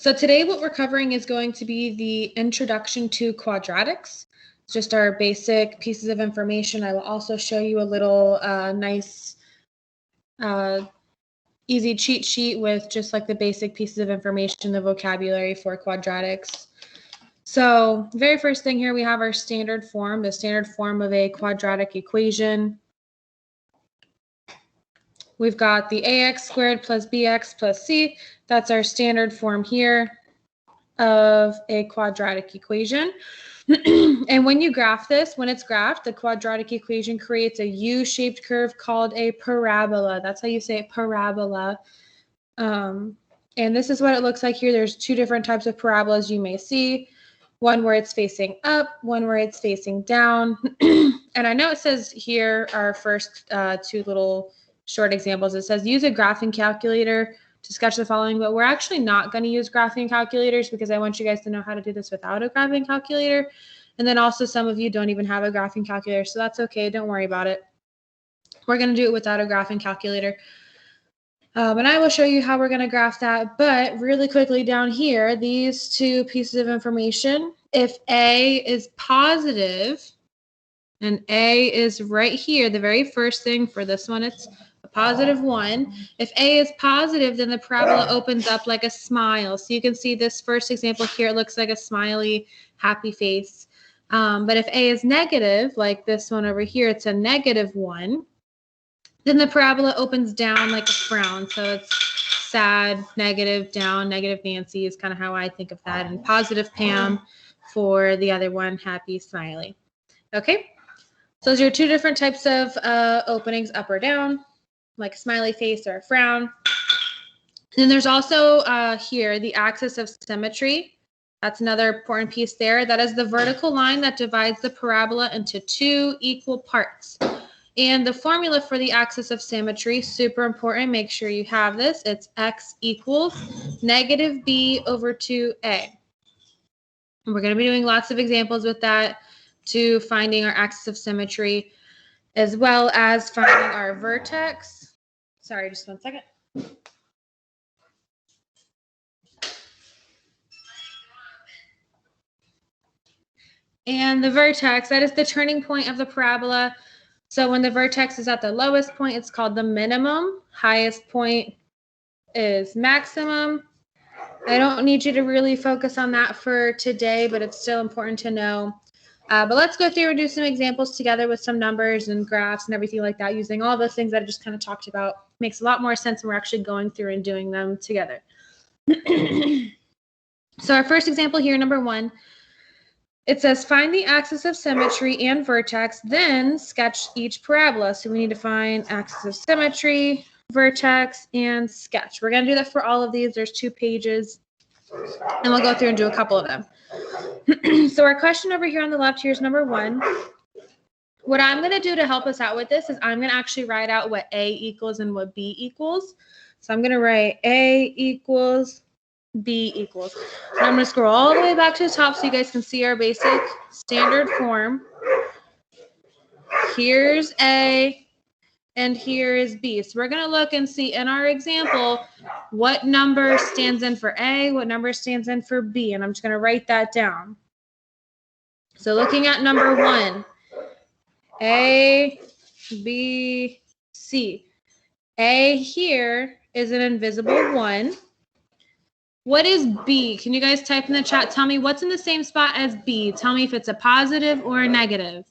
So today what we're covering is going to be the introduction to quadratics. It's just our basic pieces of information. I will also show you a little nice easy cheat sheet with just like the basic pieces of information, the vocabulary for quadratics. So very first thing here, we have our standard form, the standard form of a quadratic equation. We've got the ax squared plus bx plus c. That's our standard form here of a quadratic equation. And when you graph this, when it's graphed, the quadratic equation creates a U-shaped curve called a parabola. That's how you say it, parabola. And this is what it looks like here. There's two different types of parabolas you may see. One where it's facing up, one where it's facing down. And I know it says here, our first two little short examples, it says use a graphing calculator to sketch the following, but we're actually not going to use graphing calculators because I want you guys to know how to do this without a graphing calculator. And then also some of you don't even have a graphing calculator, so that's okay. Don't worry about it. We're going to do it without a graphing calculator. And I will show you how we're going to graph that. But really quickly down here, these two pieces of information, if A is positive, and A is right here, the very first thing for this one, it's a +1. If A is positive, then the parabola opens up like a smile. So you can see this first example here, it looks like a smiley, happy face. But if A is negative, like this one over here, it's a -1. Then the parabola opens down like a frown. So it's sad, negative, down, negative Nancy is kind of how I think of that. And positive Pam for the other one, happy, smiley. Okay, so those are two different types of openings, up or down, like a smiley face or a frown. Then there's also here the axis of symmetry. That's another important piece there. That is the vertical line that divides the parabola into two equal parts. And the formula for the axis of symmetry, super important, make sure you have this. It's x equals -b/2a. And we're going to be doing lots of examples with that to finding our axis of symmetry, as well as finding our vertex. Sorry, just one second. And the vertex, that is the turning point of the parabola. So when the vertex is at the lowest point, it's called the minimum. Highest point is maximum. I don't need you to really focus on that for today, but it's still important to know. But let's go through and do some examples together with some numbers and graphs and everything like that, using all those things that I just kind of talked about. Makes a lot more sense when we're actually going through and doing them together. So our first example here, number 1, it says find the axis of symmetry and vertex, then sketch each parabola. So we need to find axis of symmetry, vertex, and sketch. We're going to do that for all of these. There's 2 pages, and we'll go through and do a couple of them. So our question over here on the left here is number 1. What I'm going to do to help us out with this is I'm going to actually write out what A equals and what B equals. So I'm going to write A equals B equals. And I'm going to scroll all the way back to the top so you guys can see our basic standard form. Here's A and here is B. So we're going to look and see in our example what number stands in for A, what number stands in for B, and I'm just going to write that down. So looking at number 1, A, B, C. A here is an invisible 1. What is B? Can you guys type in the chat? Tell me what's in the same spot as B. Tell me if it's a positive or a negative.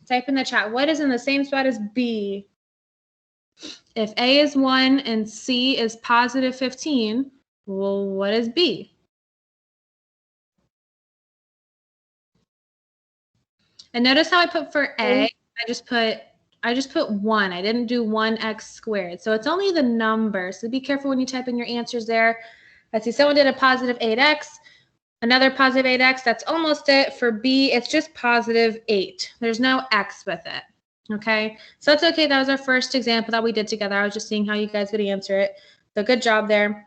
Type in the chat. What is in the same spot as B? If A is 1 and C is +15, well, what is B? And notice how I put for A, I just put 1. I didn't do 1x squared. So it's only the number. So be careful when you type in your answers there. I see someone did a +8x, another +8x. That's almost it. For B, it's just +8. There's no x with it. Okay, so that's okay. That was our first example that we did together. I was just seeing how you guys would answer it. So good job there.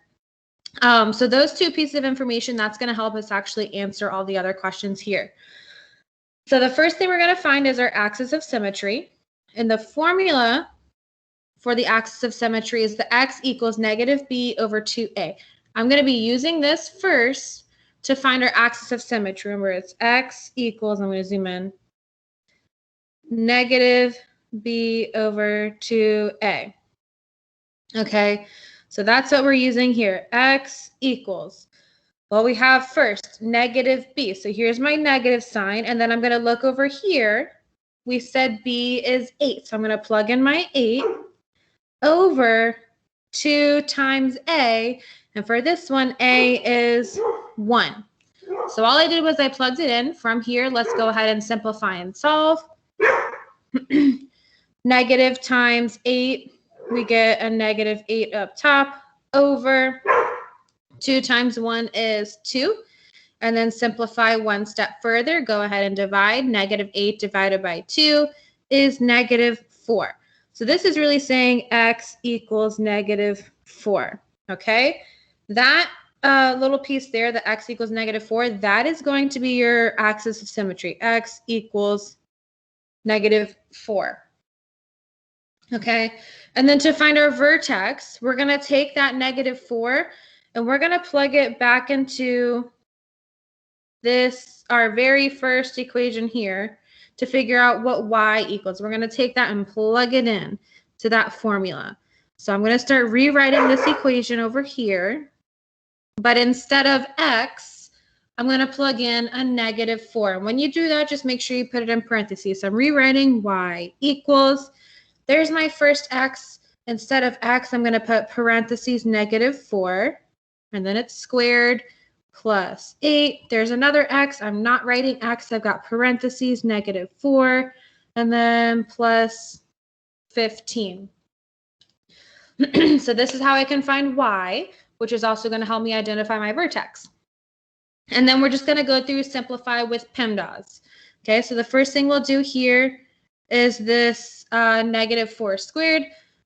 So those 2 pieces of information, that's going to help us actually answer all the other questions here. So the first thing we're going to find is our axis of symmetry. And the formula for the axis of symmetry is the x equals -b/2a. I'm going to be using this first to find our axis of symmetry. Remember, it's x equals, I'm going to zoom in, negative b over 2a. Okay, so that's what we're using here. X equals, well, we have first negative b. So here's my negative sign. And then I'm going to look over here. We said b is 8. So I'm going to plug in my 8 over 2 times a. And for this one, a is 1. So all I did was I plugged it in. From here, let's go ahead and simplify and solve. Negative times 8, we get a negative 8 up top, over 2 times 1 is 2. And then simplify one step further. Go ahead and divide. Negative 8 divided by 2 is negative 4. So this is really saying x equals negative 4. Okay, that little piece there, the x equals negative 4, that is going to be your axis of symmetry. X equals negative 4. Okay, and then to find our vertex, we're going to take that negative 4 and we're going to plug it back into this, our very first equation here, to figure out what y equals. We're going to take that and plug it in to that formula. So I'm going to start rewriting this equation over here, but instead of x, I'm going to plug in a negative 4. And when you do that, just make sure you put it in parentheses. So I'm rewriting y equals, there's my first x. Instead of x, I'm going to put parentheses negative 4, and then it's squared, plus 8. There's another x. I'm not writing x. I've got parentheses negative 4, and then plus 15. So this is how I can find y, which is also going to help me identify my vertex. And then we're just going to go through simplify with PEMDAS. Okay, so the first thing we'll do here is this negative 4 squared.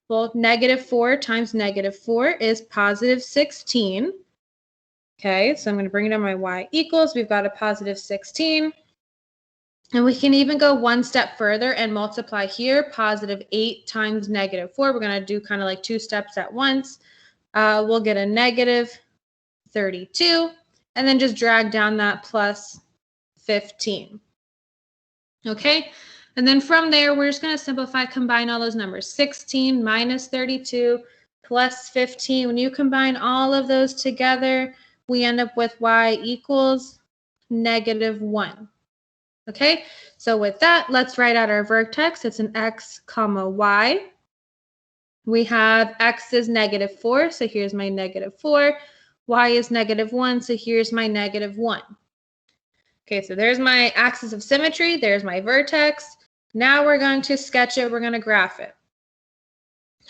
Well, negative 4 times negative 4 is positive 16. Okay, so I'm going to bring it on my y equals. We've got a positive 16. And we can even go one step further and multiply here. Positive 8 times negative 4. We're going to do kind of like 2 steps at once. We'll get a negative 32. And then just drag down that plus 15. Okay, and then from there, we're just going to simplify, combine all those numbers. 16 minus 32 plus 15. When you combine all of those together, we end up with y equals negative 1. Okay, so with that, let's write out our vertex. It's an x comma y. We have x is negative 4, so here's my negative 4. Y is negative 1, so here's my negative 1. Okay, so there's my axis of symmetry. There's my vertex. Now we're going to sketch it. We're going to graph it.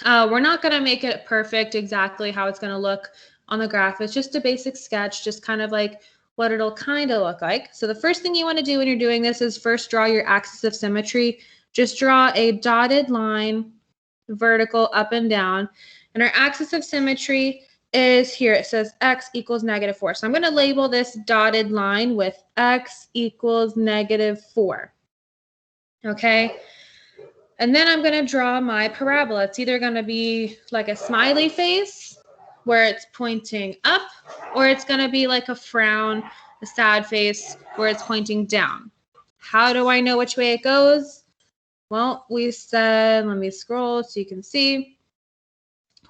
We're not going to make it perfect exactly how it's going to look on the graph. It's just a basic sketch, just kind of like what it'll kind of look like. So the first thing you want to do when you're doing this is first draw your axis of symmetry. Just draw a dotted line, vertical up and down. And our axis of symmetry is here. It says x equals negative 4. So I'm going to label this dotted line with x equals negative 4. Okay. And then I'm going to draw my parabola. It's either going to be like a smiley face where it's pointing up, or it's going to be like a frown, a sad face where it's pointing down. How do I know which way it goes? Well, we said, let me scroll so you can see.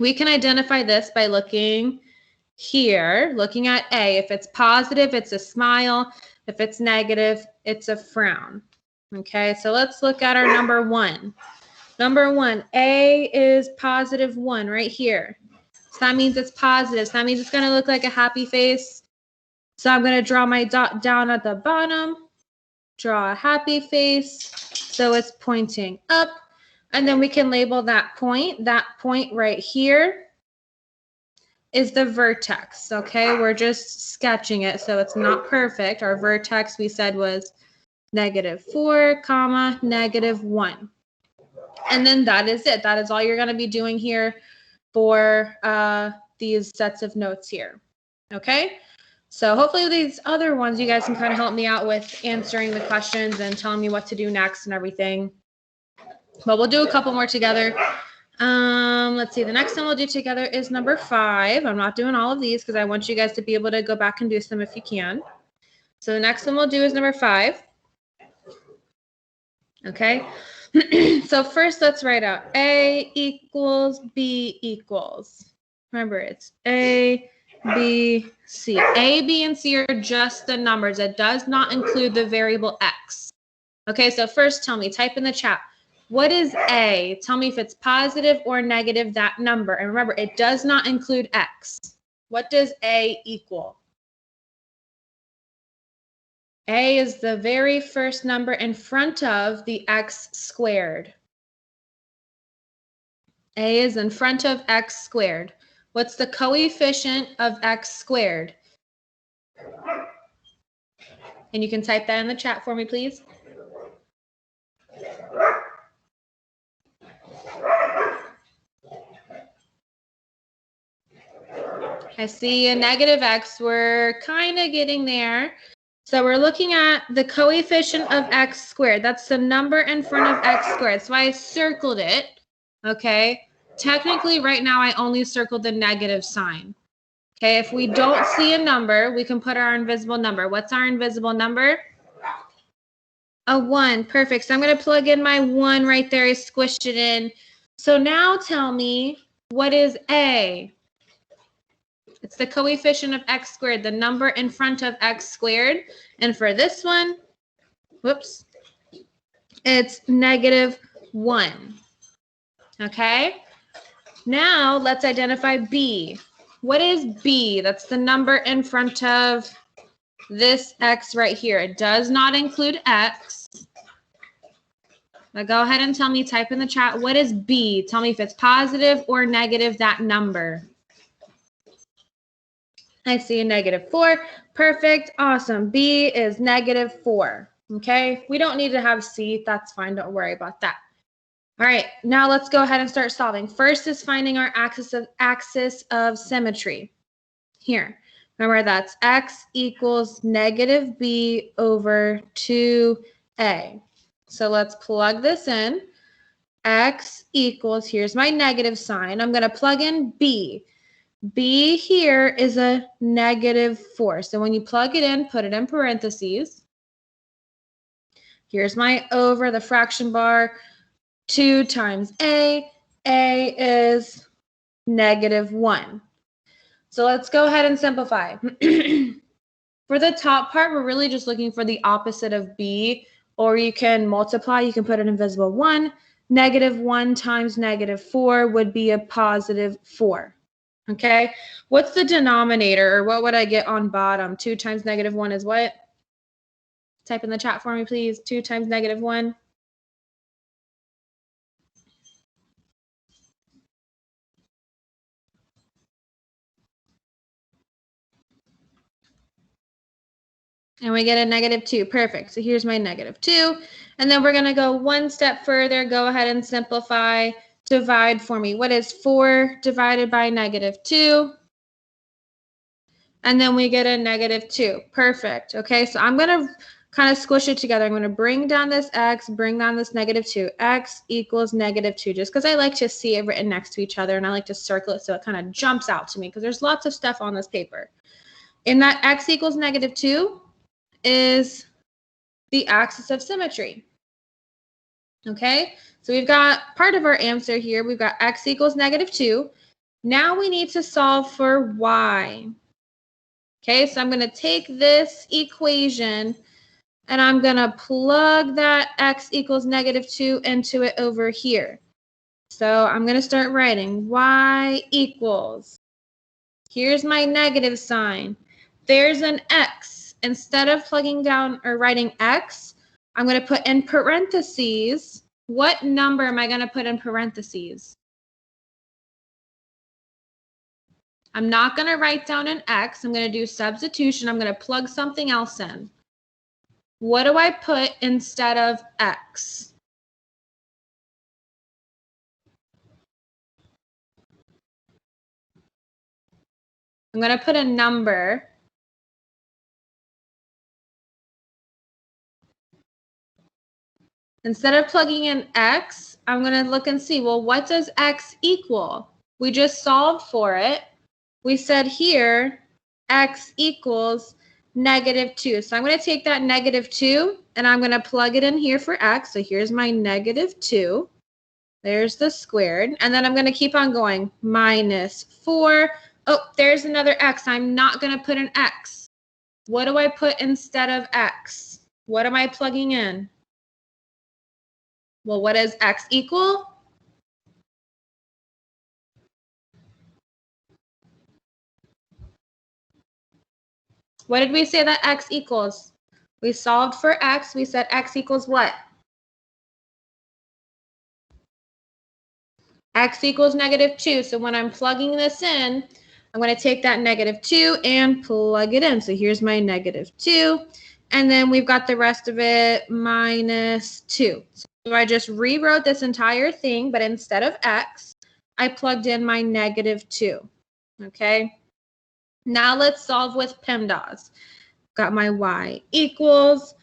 We can identify this by looking here, looking at A. If it's positive, it's a smile. If it's negative, it's a frown. Okay, so let's look at our number 1. Number 1, A is positive 1 right here. So that means it's positive. So that means it's going to look like a happy face. So I'm going to draw my dot down at the bottom, draw a happy face. So it's pointing up. And then we can label that point. That point right here is the vertex. Okay, we're just sketching it, so it's not perfect. Our vertex, we said, was negative 4, comma, negative 1. And then that is it. That is all you're going to be doing here for these sets of notes here. Okay, so hopefully these other ones you guys can kind of help me out with answering the questions and telling me what to do next and everything. But we'll do a couple more together. Let's see. The next one we'll do together is number 5. I'm not doing all of these because I want you guys to be able to go back and do some if you can. So the next one we'll do is number 5. Okay. So first, let's write out A equals B equals. Remember, it's A, B, C. A, B, and C are just the numbers. It does not include the variable X. Okay, so first tell me, type in the chat. What is A? Tell me if it's positive or negative, that number. And remember, it does not include X. What does A equal? A is the very first number in front of the X squared. A is in front of X squared. What's the coefficient of X squared? And you can type that in the chat for me, please. I see a negative X. We're kind of getting there. So we're looking at the coefficient of X squared. That's the number in front of X squared. So I circled it. Okay. Technically, right now, I only circled the negative sign. Okay. If we don't see a number, we can put our invisible number. What's our invisible number? A 1. Perfect. So I'm going to plug in my 1 right there. I squished it in. So now tell me, what is A? It's the coefficient of X squared, the number in front of X squared. And for this one, whoops, it's -1. Okay. Now let's identify B. What is B? That's the number in front of this X right here. It does not include X. Now go ahead and tell me, type in the chat, what is B? Tell me if it's positive or negative, that number. I see a -4. Perfect. Awesome. B is -4. Okay. We don't need to have C. That's fine. Don't worry about that. All right. Now let's go ahead and start solving. First is finding our axis of symmetry. Here. Remember, that's X equals -B over 2A. So let's plug this in. X equals, here's my negative sign. I'm going to plug in B. B here is a -4. So when you plug it in, put it in parentheses. Here's my over the fraction bar. 2 times A. A is -1. So let's go ahead and simplify. For the top part, we're really just looking for the opposite of B, or you can multiply. You can put an invisible 1. -1 times -4 would be a +4. Okay, what's the denominator, or what would I get on bottom? 2 times -1 is what? Type in the chat for me, please. 2 times -1. And we get a -2. Perfect. So here's my -2. And then we're going to go one step further. Go ahead and simplify. Divide for me. What is 4 divided by -2? And then we get a -2. Perfect. Okay, so I'm going to kind of squish it together. I'm going to bring down this X, bring down this -2. X equals -2, just because I like to see it written next to each other, and I like to circle it so it kind of jumps out to me because there's lots of stuff on this paper. In that X equals -2 is the axis of symmetry. Okay, so we've got part of our answer here. We've got X equals -2. Now we need to solve for Y. Okay, so I'm going to take this equation and I'm going to plug that X equals -2 into it over here. So I'm going to start writing Y equals. Here's my negative sign. There's an X. Instead of plugging down or writing X, I'm going to put in parentheses. What number am I going to put in parentheses? I'm not going to write down an X. I'm going to do substitution. I'm going to plug something else in. What do I put instead of X? I'm going to put a number. Instead of plugging in x, I'm going to look and see, well, what does x equal? We just solved for it. We said here, x equals -2. So I'm going to take that -2 and I'm going to plug it in here for x. So here's my -2. There's the squared. And then I'm going to keep on going. -4. Oh, there's another x. I'm not going to put an x. What do I put instead of x? What am I plugging in? Well, what does x equal? What did we say that x equals? We solved for x. We said x equals what? X equals -2. So when I'm plugging this in, I'm going to take that -2 and plug it in. So here's my -2. And then we've got the rest of it -2. So I just rewrote this entire thing, but instead of x, I plugged in my -2. Okay. Now let's solve with PEMDAS. Got my y equals.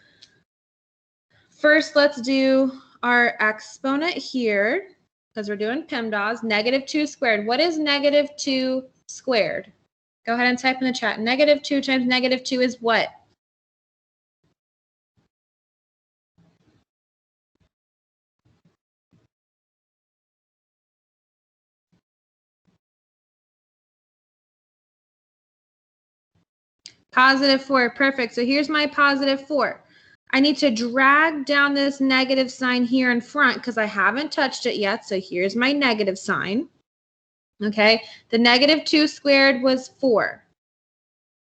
First, let's do our exponent here, because we're doing PEMDAS, -2 squared. What is -2 squared? Go ahead and type in the chat. -2 times -2 is what? +4. Perfect. So here's my +4. I need to drag down this negative sign here in front because I haven't touched it yet. So here's my negative sign. Okay. The -2 squared was 4.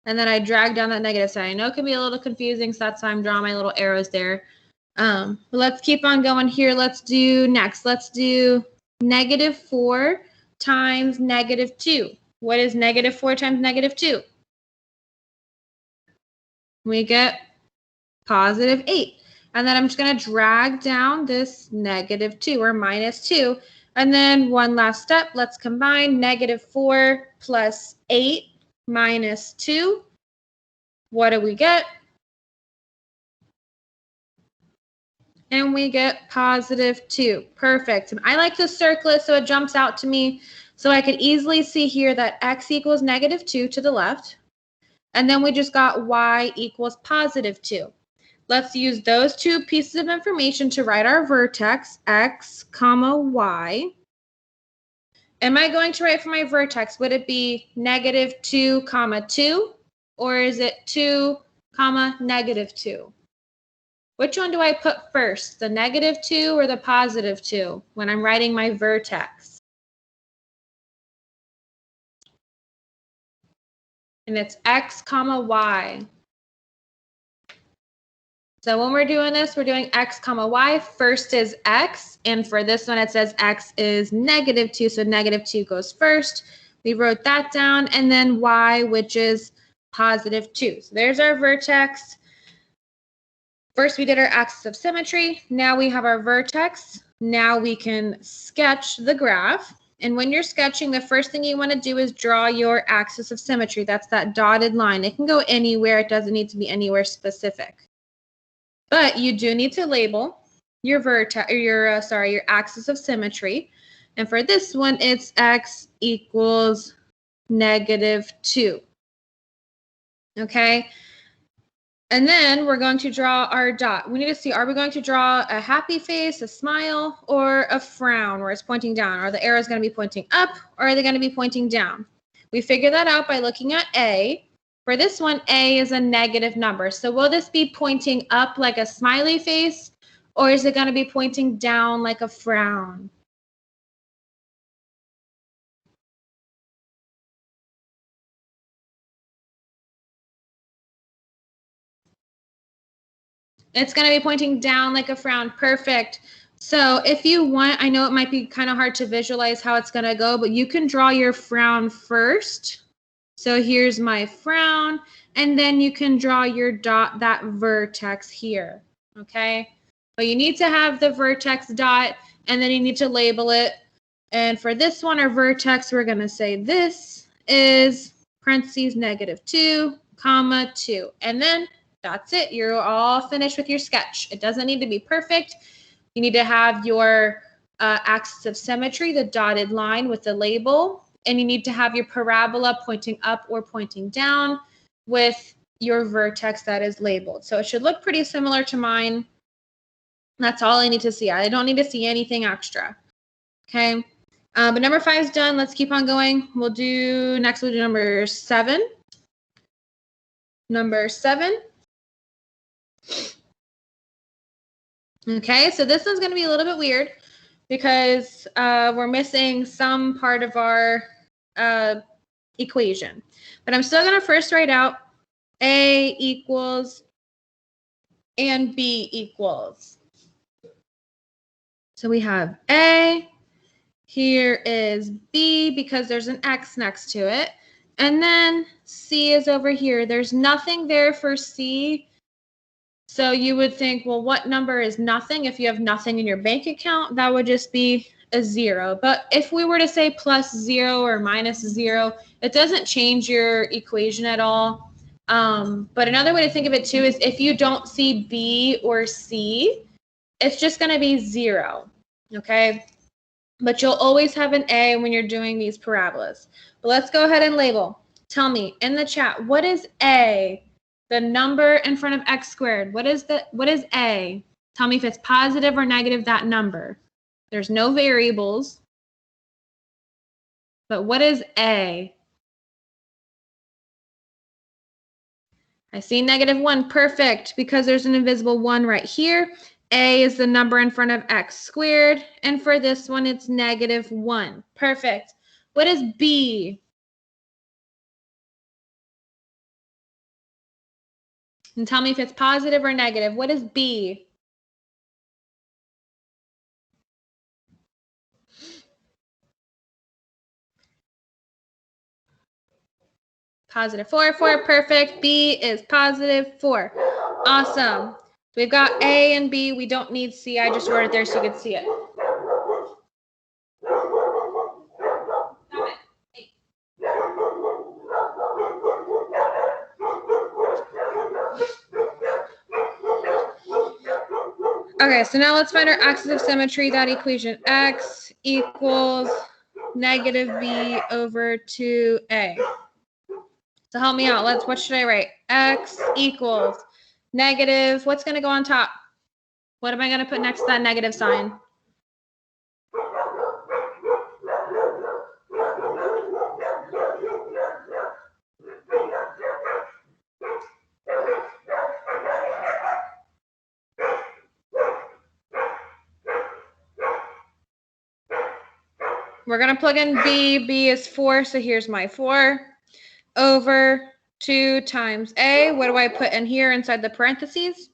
And then I drag down that negative sign. I know it can be a little confusing, so that's why I'm drawing my little arrows there. But let's keep on going here. Let's do next. Let's do -4 times -2. What is -4 times -2? We get +8. And then I'm just going to drag down this -2 or -2. And then one last step. Let's combine -4 plus 8 minus 2. What do we get? And we get +2. Perfect. And I like to circle it so it jumps out to me. So I could easily see here that x equals -2 to the left. And then we just got y equals +2. Let's use those two pieces of information to write our vertex, x, comma, y. Am I going to write for my vertex? Would it be -2, comma 2? Or is it 2, comma, -2? Which one do I put first, the -2 or the +2 when I'm writing my vertex? And it's x, comma, y. So when we're doing this, we're doing x, comma, y. First is x, and for this one, it says x is -2, so -2 goes first. We wrote that down, and then y, which is +2. So there's our vertex. First, we did our axis of symmetry. Now we have our vertex. Now we can sketch the graph. And when you're sketching, the first thing you want to do is draw your axis of symmetry. That's that dotted line. It can go anywhere. It doesn't need to be anywhere specific. But you do need to label your vertex, or your axis of symmetry. And for this one, it's x equals -2. Okay. And then we're going to draw our dot. We need to see, are we going to draw a happy face, a smile, or a frown where it's pointing down? Are the arrows going to be pointing up, or are they going to be pointing down? We figure that out by looking at A. For this one, A is a negative number. So will this be pointing up like a smiley face, or is it going to be pointing down like a frown? It's going to be pointing down like a frown. Perfect. So if you want, I know it might be kind of hard to visualize how it's going to go, but you can draw your frown first. So here's my frown, and then you can draw your dot, that vertex here, okay? But you need to have the vertex dot, and then you need to label it. And for this one, our vertex, we're gonna say this is parentheses -2, comma 2. And then that's it. You're all finished with your sketch. It doesn't need to be perfect. You need to have your axis of symmetry, the dotted line with the label, and you need to have your parabola pointing up or pointing down with your vertex that is labeled. So it should look pretty similar to mine. That's all I need to see. I don't need to see anything extra. Okay. But number 5 is done. Let's keep on going. We'll do number 7. Number 7. Okay, so this one's going to be a little bit weird because we're missing some part of our equation. But I'm still going to first write out A equals and B equals. So we have A. Here is B because there's an X next to it. And then C is over here. There's nothing there for C. So you would think, well, what number is nothing? If you have nothing in your bank account, that would just be a 0. But if we were to say plus 0 or minus 0, it doesn't change your equation at all. But another way to think of it too is if you don't see B or C, it's just going to be 0. Okay. But you'll always have an A when you're doing these parabolas. But let's go ahead and label. Tell me in the chat, what is A? The number in front of x squared. What is A? Tell me if it's positive or negative, that number. There's no variables. But what is A? I see -1. Perfect, because there's an invisible 1 right here. A is the number in front of x squared. And for this one, it's -1. Perfect. What is B? And tell me if it's positive or negative. What is B? +4. Perfect. B is +4. Awesome. We've got A and B. We don't need C. I just wrote it there so you could see it. Okay, so now let's find our axis of symmetry, that equation. X equals -B over 2A. So help me out. What should I write? X equals negative. What's going to go on top? What am I going to put next to that negative sign? We're going to plug in B. B is 4, so here's my 4. Over 2 times A. What do I put in here inside the parentheses?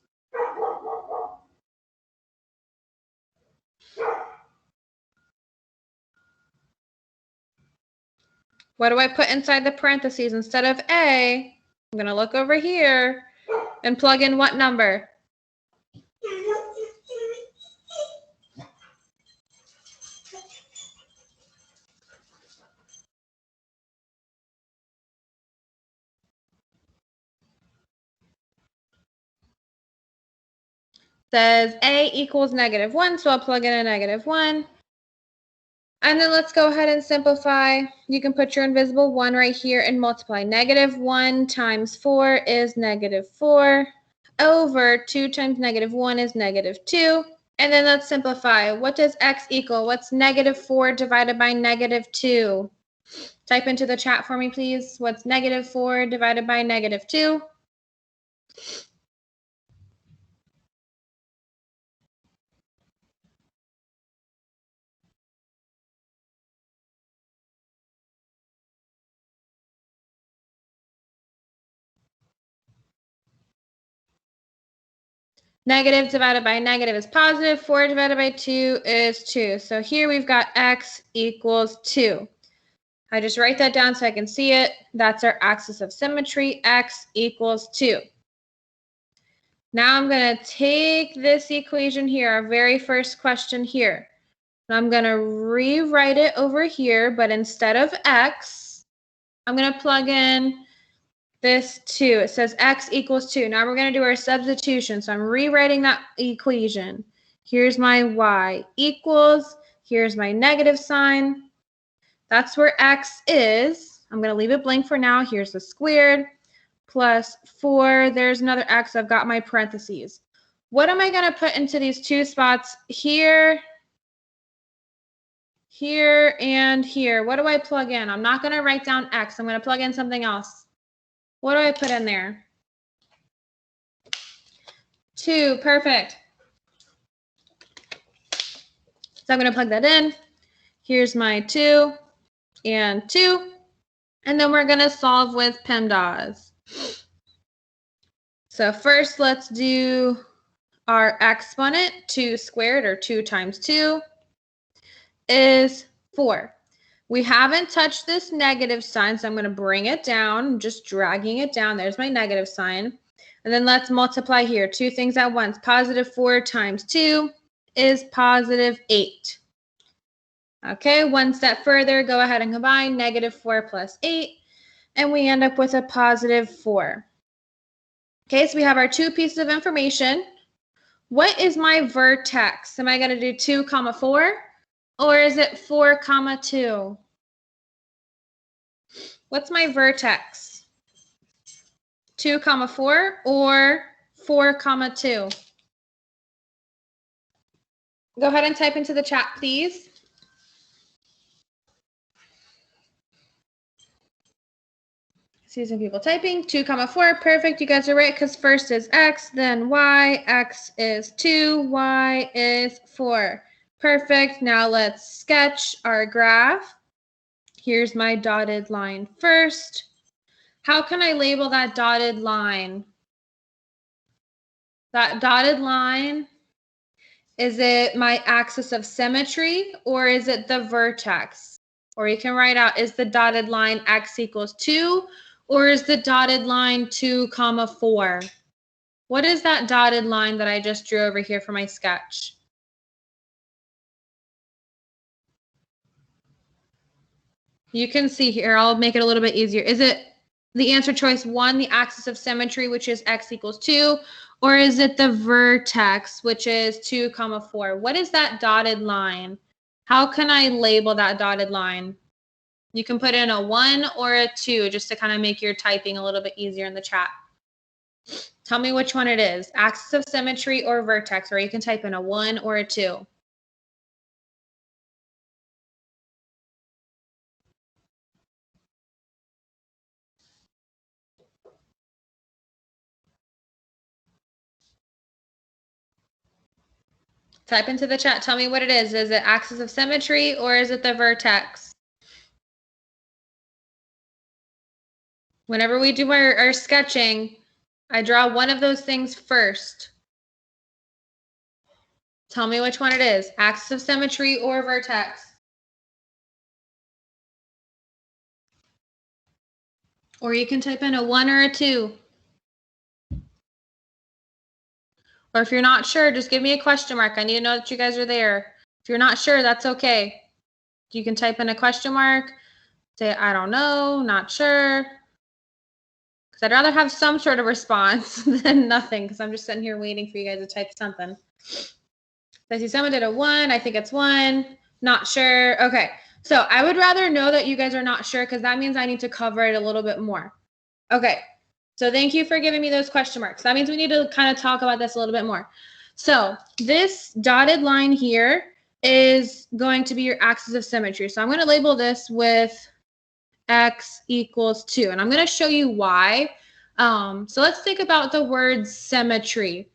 What do I put inside the parentheses? Instead of A, I'm going to look over here and plug in what number? Says A equals -1, so I'll plug in a -1. And then let's go ahead and simplify. You can put your invisible 1 right here and multiply. -1 times 4 is -4. Over 2 times -1 is -2. And then let's simplify. What does X equal? What's -4 divided by -2? Type into the chat for me, please. What's -4 divided by -2? Negative divided by negative is positive. 4 divided by 2 is 2. So here we've got X equals 2. I just write that down so I can see it. That's our axis of symmetry. X equals 2. Now I'm going to take this equation here, our very first question here. And I'm going to rewrite it over here, but instead of X, I'm going to plug in this 2. It says X equals 2. Now we're going to do our substitution. So I'm rewriting that equation. Here's my y equals, here's my negative sign. That's where x is. I'm going to leave it blank for now. Here's the squared plus 4. There's another x. I've got my parentheses. What am I going to put into these two spots here, here, and here? What do I plug in? I'm not going to write down x. I'm going to plug in something else. What do I put in there? 2. Perfect. So I'm going to plug that in. Here's my 2 and 2. And then we're going to solve with PEMDAS. So first, let's do our exponent. 2 squared, or 2 times 2, is 4. We haven't touched this negative sign, so I'm going to bring it down. I'm just dragging it down. There's my negative sign. And then let's multiply here. 2 things at once. Positive 4 times 2 is positive 8. Okay, one step further, go ahead and combine negative 4 plus 8, and we end up with a positive 4. Okay, so we have our 2 pieces of information. What is my vertex? Am I going to do 2, 4, or is it 4, 2? What's my vertex? 2, 4, or 4, 2? Go ahead and type into the chat, please. See some people typing. 2, 4. Perfect. You guys are right, because first is x, then y. X is 2, y is 4. Perfect. Now let's sketch our graph. Here's my dotted line first. How can I label that dotted line? That dotted line, is it my axis of symmetry, or is it the vertex? Or you can write out, is the dotted line x equals 2, or is the dotted line 2, 4? What is that dotted line that I just drew over here for my sketch? You can see here, I'll make it a little bit easier. Is it the answer choice 1, the axis of symmetry, which is x equals 2, or is it the vertex, which is 2, 4? What is that dotted line? How can I label that dotted line? You can put in a 1 or a 2 just to kind of make your typing a little bit easier in the chat. Tell me which one it is, axis of symmetry or vertex, or you can type in a 1 or a 2. Type into the chat. Tell me what it is. Is it axis of symmetry or is it the vertex? Whenever we do our sketching, I draw one of those things first. Tell me which one it is. Axis of symmetry or vertex? Or you can type in a 1 or a 2. Or if you're not sure, just give me a question mark. I need to know that you guys are there. If you're not sure, that's okay. You can type in a question mark. Say, I don't know, not sure. Because I'd rather have some sort of response than nothing, because I'm just sitting here waiting for you guys to type something. I see someone did a 1. I think it's 1. Not sure. Okay. So I would rather know that you guys are not sure, because that means I need to cover it a little bit more. Okay. So thank you for giving me those question marks. That means we need to kind of talk about this a little bit more. So this dotted line here is going to be your axis of symmetry. So I'm going to label this with x equals 2. And I'm going to show you why. So let's think about the word symmetry.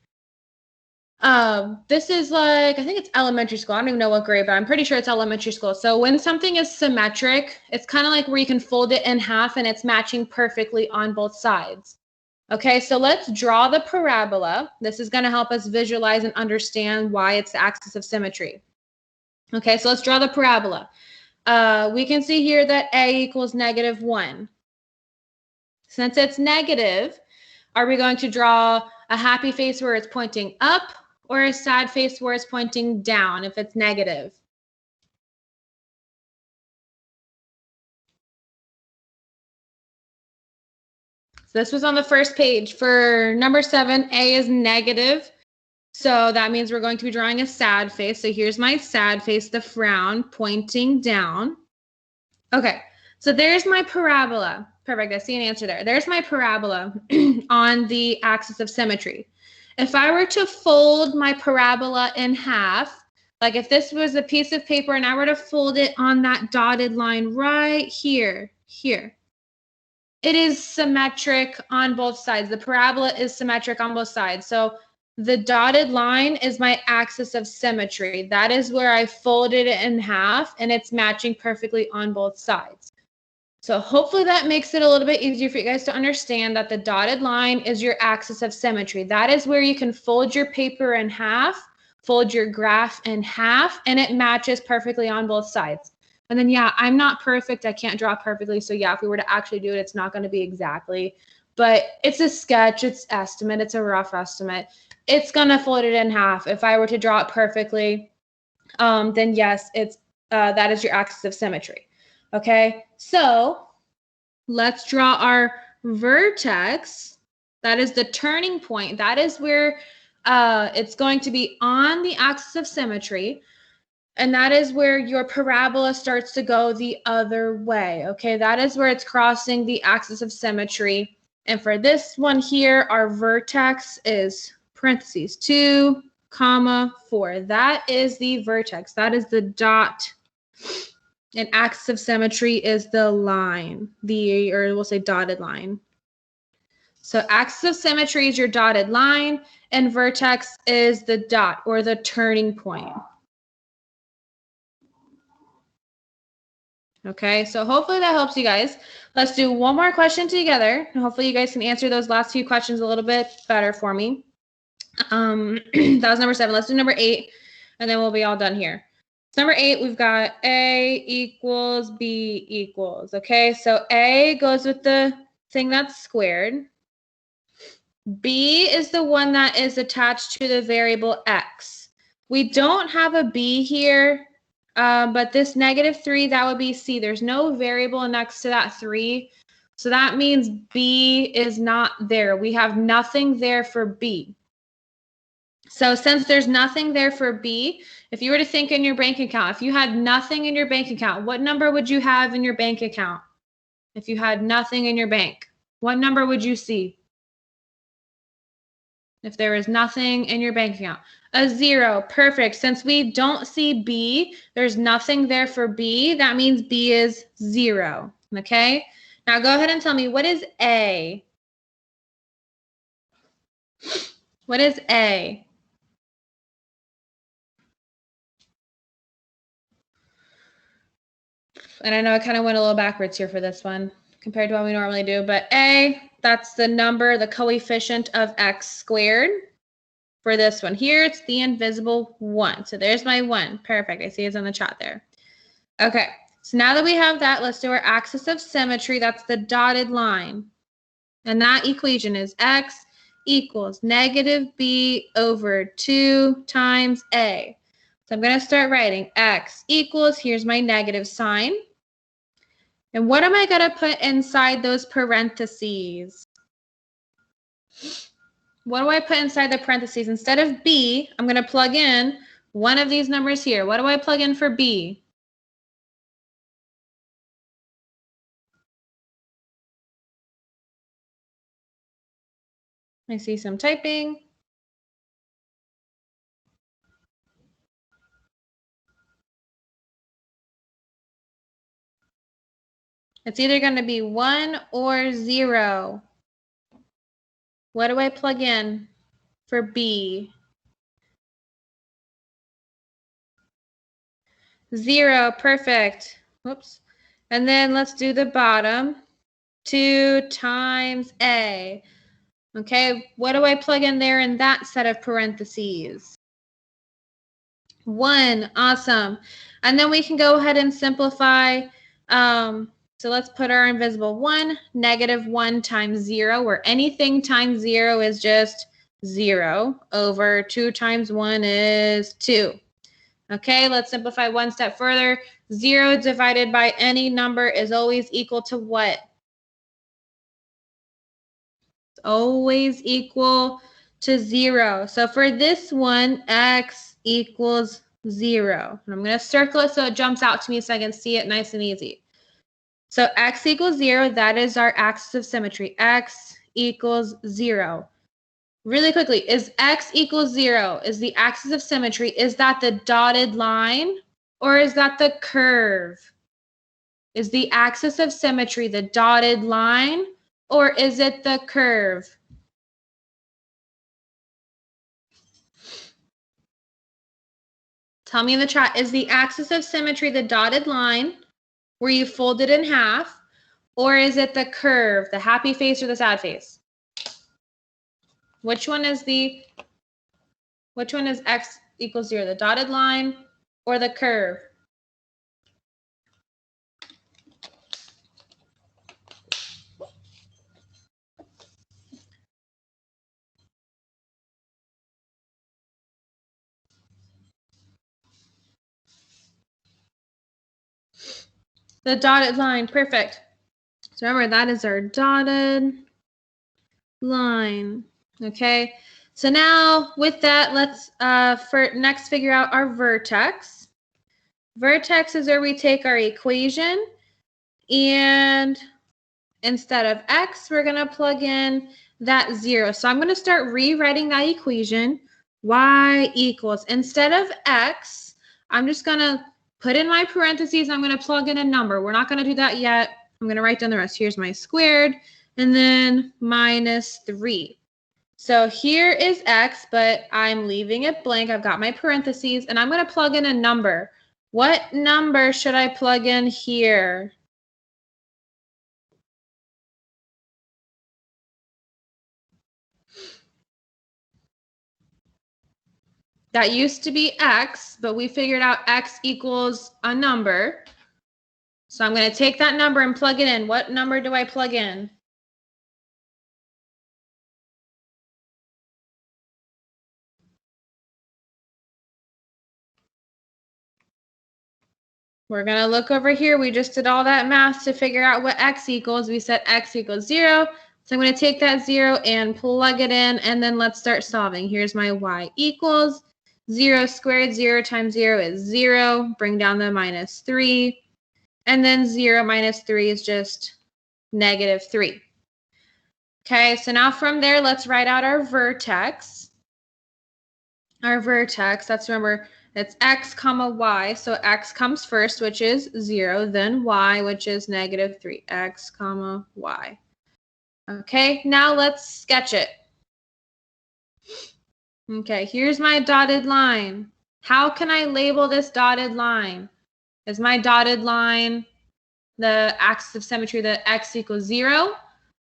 This is like, I think it's elementary school. I don't even know what grade, but I'm pretty sure it's elementary school. So when something is symmetric, it's kind of like where you can fold it in half and it's matching perfectly on both sides. Okay, so let's draw the parabola. This is going to help us visualize and understand why it's the axis of symmetry. Okay, so let's draw the parabola. We can see here that a equals -1. Since it's negative, are we going to draw a happy face where it's pointing up, or a sad face where it's pointing down if it's negative? So this was on the first page. For number 7, A is negative. So that means we're going to be drawing a sad face. So here's my sad face, the frown pointing down. Okay, so there's my parabola. Perfect, I see an answer there. There's my parabola on the axis of symmetry. If I were to fold my parabola in half, like if this was a piece of paper and I were to fold it on that dotted line right here, it is symmetric on both sides. The parabola is symmetric on both sides. So the dotted line is my axis of symmetry. That is where I folded it in half and it's matching perfectly on both sides. So hopefully that makes it a little bit easier for you guys to understand that the dotted line is your axis of symmetry. That is where you can fold your paper in half, fold your graph in half, and it matches perfectly on both sides. And then, yeah, I'm not perfect. I can't draw perfectly. So yeah, if we were to actually do it, it's not going to be exactly, but it's a sketch, it's estimate, it's a rough estimate. It's going to fold it in half. If I were to draw it perfectly, then yes, it's that is your axis of symmetry. Okay, so let's draw our vertex. That is the turning point. That is where it's going to be on the axis of symmetry. And that is where your parabola starts to go the other way. Okay, that is where it's crossing the axis of symmetry. And for this one here, our vertex is parentheses 2, 4. That is the vertex. That is the dot. And axis of symmetry is the line, or we'll say dotted line. So axis of symmetry is your dotted line, and vertex is the dot or the turning point. Okay, so hopefully that helps you guys. Let's do one more question together. And hopefully you guys can answer those last few questions a little bit better for me. That was number 7. Let's do number 8, and then we'll be all done here. So number 8, we've got A equals B equals. Okay, so A goes with the thing that's squared. B is the one that is attached to the variable X. We don't have a B here. But this -3, that would be C. There's no variable next to that 3. So that means B is not there. We have nothing there for B. So since there's nothing there for B, if you were to think in your bank account, if you had nothing in your bank account, what number would you have in your bank account? If you had nothing in your bank, what number would you see? If there is nothing in your bank account, a 0. Perfect. Since we don't see B, there's nothing there for B. That means B is 0. Okay. Now go ahead and tell me, what is A? What is A? And I know I kind of went a little backwards here for this one compared to what we normally do, but A, that's the number, the coefficient of X squared. For this one here, it's the invisible 1. So there's my 1. Perfect. I see it's in the chat there. Okay. So now that we have that, let's do our axis of symmetry. That's the dotted line. And that equation is X equals -B over 2 times A. So I'm going to start writing X equals, here's my negative sign. And what am I going to put inside those parentheses? What do I put inside the parentheses? Instead of B, I'm going to plug in one of these numbers here. What do I plug in for B? I see some typing. It's either going to be 1 or 0. What do I plug in for B? 0, perfect. Whoops. And then let's do the bottom. 2 times A. Okay, what do I plug in there in that set of parentheses? 1, awesome. And then we can go ahead and simplify. So let's put our invisible 1, -1 times 0, where anything times 0 is just 0, over 2 times 1 is 2. Okay, let's simplify one step further. 0 divided by any number is always equal to what? It's always equal to 0. So for this one, x equals 0. And I'm going to circle it so it jumps out to me so I can see it nice and easy. So x equals 0, that is our axis of symmetry. X equals 0. Really quickly, is x equals 0, is the axis of symmetry, is that the dotted line or is that the curve? Is the axis of symmetry the dotted line or is it the curve? Tell me in the chat, is the axis of symmetry the dotted line where you fold it in half, or is it the curve, the happy face or the sad face? Which one is x equals 0, the dotted line or the curve? The dotted line, perfect. So remember, that is our dotted line, okay? So now with that, let's next figure out our vertex. Vertex is where we take our equation and instead of x, we're gonna plug in that 0. So I'm gonna start rewriting that equation. Y equals, instead of x, I'm just gonna put in my parentheses, I'm gonna plug in a number. We're not gonna do that yet. I'm gonna write down the rest. Here's my squared, and then minus 3. So here is x, but I'm leaving it blank. I've got my parentheses, and I'm gonna plug in a number. What number should I plug in here? That used to be x, but we figured out x equals a number. So I'm going to take that number and plug it in. What number do I plug in? We're going to look over here. We just did all that math to figure out what x equals. We said x equals 0. So I'm going to take that 0 and plug it in, and then let's start solving. Here's my y equals 0 squared. 0 times 0 is 0. Bring down the minus 3. And then 0 minus 3 is just negative 3. Okay, so now from there, let's write out our vertex. Our vertex, let's remember, it's x comma y. So x comes first, which is 0, then y, which is negative 3. X comma y. Okay, now let's sketch it. Okay, here's my dotted line. How can I label this dotted line? Is my dotted line the axis of symmetry that x equals 0?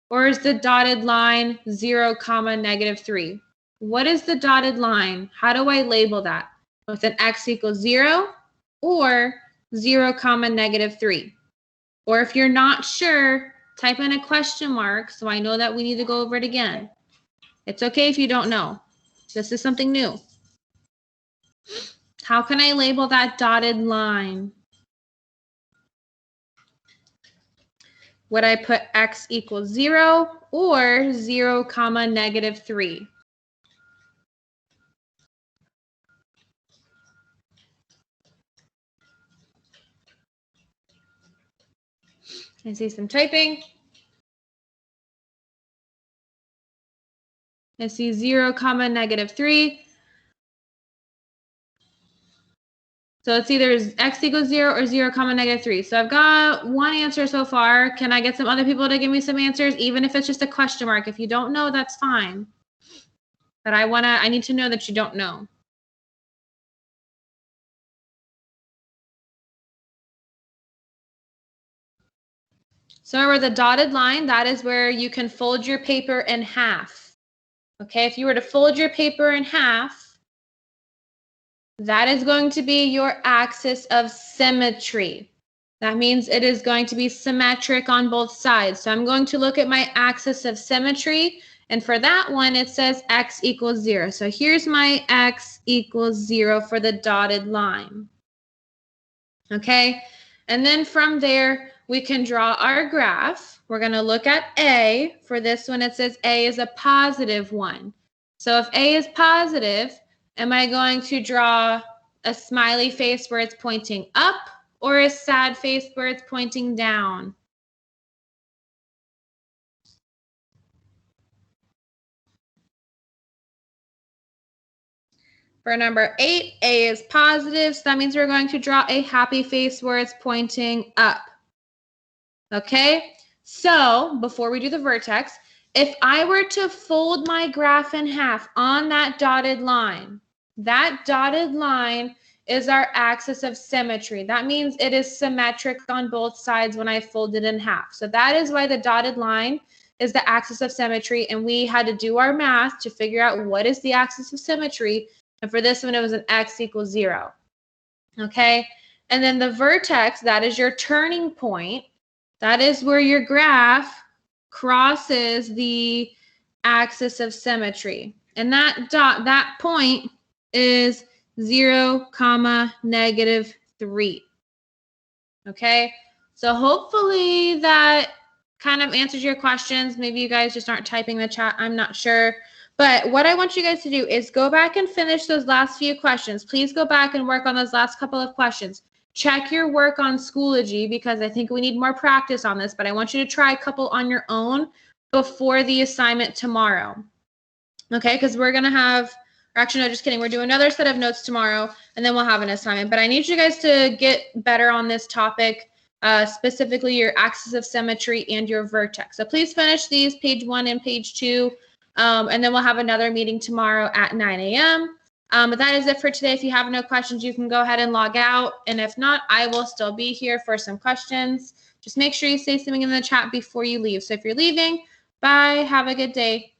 Or is the dotted line 0 comma negative 3? What is the dotted line? How do I label that? With an x equals 0 or 0 comma negative 3? Or if you're not sure, type in a question mark so I know that we need to go over it again. It's okay if you don't know. This is something new. How can I label that dotted line? Would I put x equals 0 or 0 comma negative 3? I see some typing. I see 0 comma negative 3. So it's either x equals 0 or 0 comma negative 3. So I've got one answer so far. Can I get some other people to give me some answers, even if it's just a question mark? If you don't know, that's fine. But I need to know that you don't know. So remember the dotted line, that is where you can fold your paper in half. Okay, if you were to fold your paper in half, that is going to be your axis of symmetry. That means it is going to be symmetric on both sides. So I'm going to look at my axis of symmetry, and for that one, it says x equals 0. So here's my x equals 0 for the dotted line. Okay, and then from there, we can draw our graph. We're going to look at A. For this one, it says A is a positive 1. So if A is positive, am I going to draw a smiley face where it's pointing up or a sad face where it's pointing down? For number 8, A is positive, so that means we're going to draw a happy face where it's pointing up. Okay, so before we do the vertex, if I were to fold my graph in half on that dotted line is our axis of symmetry. That means it is symmetric on both sides when I fold it in half. So that is why the dotted line is the axis of symmetry, and we had to do our math to figure out what is the axis of symmetry. And for this one, it was an x equals 0. Okay, and then the vertex, that is your turning point. That is where your graph crosses the axis of symmetry. And that point is 0, -3. Okay, so hopefully that kind of answers your questions. Maybe you guys just aren't typing the chat. I'm not sure. But what I want you guys to do is go back and finish those last few questions. Please go back and work on those last couple of questions. Check your work on Schoology because I think we need more practice on this, but I want you to try a couple on your own before the assignment tomorrow. Okay, because we're going to have, or actually, no, just kidding. We're doing another set of notes tomorrow, and then we'll have an assignment. But I need you guys to get better on this topic, specifically your axis of symmetry and your vertex. So please finish these, page 1 and page 2. And then we'll have another meeting tomorrow at 9 a.m. But that is it for today. If you have no questions, you can go ahead and log out. And if not, I will still be here for some questions. Just make sure you say something in the chat before you leave. So if you're leaving, bye. Have a good day.